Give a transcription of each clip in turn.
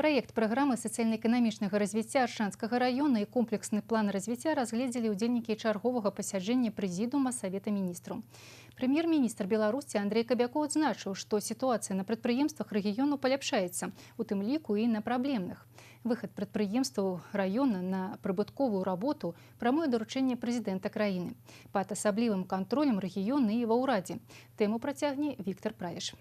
Проект программы социально-экономичного развития Аршанского района и комплексный план развития разглядели удзельники чаргового пасяджэння Президиума Совета Министров. Премьер-министр Беларуси Андрей Кобяков адзначыў, что ситуация на прадпрыемствах рэгіёну паляпшаецца, у тым ліку і на праблемных. Выход прадпрыемстваў района на прыбытковую работу – прамое доручение президента краіны. Пад асаблівым контролем рэгіёна і ва ўрадзе. Тэму працягне Віктор Праеш.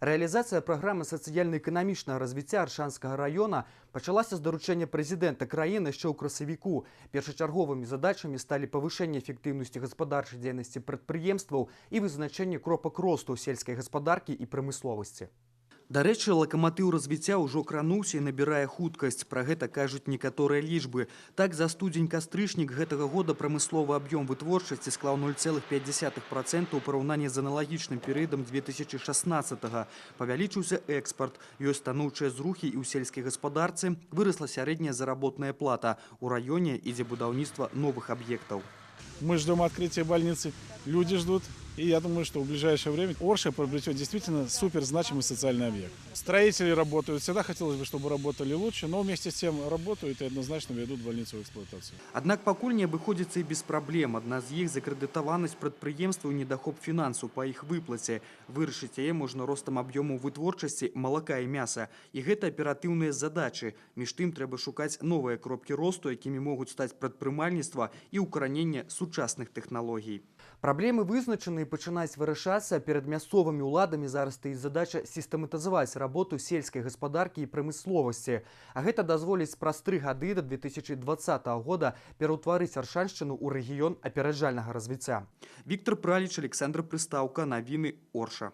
Реализация программы социально-экономичного развития Аршанского района пачалася з доручения президента краіны еще ў красавіку. Першачарговымі задачамі стали повышение эффективности гаспадарчай дзейнасці прадпрыемстваў и вызначэнне кропак росту сельскай гаспадаркі и промысловости. Дарэчы, лакаматыў развіцця ўжо крануўся і набірае хуткасць. Пра гэта кажуць некаторыя лічбы. Так, за студзень-кастрычнік гэтага года прамысловы аб'ём вытворчасці склаў 0,5% у параўнанні з аналагічным перыядам 2016-го. Павялічыўся экспарт, ёсць станоўчыя зрухі і ў сельскай гаспадарцы, вырасла сярэдняя заработная плата. У раёне ідзе будаўніцтва новых аб'ектаў. Мы ждем открытия больницы, люди ждут. И я думаю, что в ближайшее время Орша приобретет действительно супер значимый социальный объект. Строители работают. Всегда хотелось бы, чтобы работали лучше, но вместе с тем работают и однозначно ведут больницу в эксплуатацию. Аднак пакуль не абыходзіцца і без праблем. Адна з іх закрэдытаванасць прадпрыемстваў і недахоп фінансаў па іх выплаце. Вырашыць яе можна ростам аб'ёму вытворчасці малака і мяса. І гэта аператыўныя задачы. Між тым трэба шукаць новыя кропкі росту, якімі могуць стаць прадпрымальніцтва і ўкараненне сучасных тэхналогій. Праблемы вызначаны і пачынаць вырашацца. Перад мясцовымі ўладамі зараз стаіць задача сістэматызаваць работу сельскай гаспадаркі і прамысловасці. А гэта дазволіць праз 3 гады да 2020 года пераўтварыць Аршаншчыну ў рэгіён апераджальнага развіцця. Віктор Праліч, Александр Прыстаўка, навіны Орша.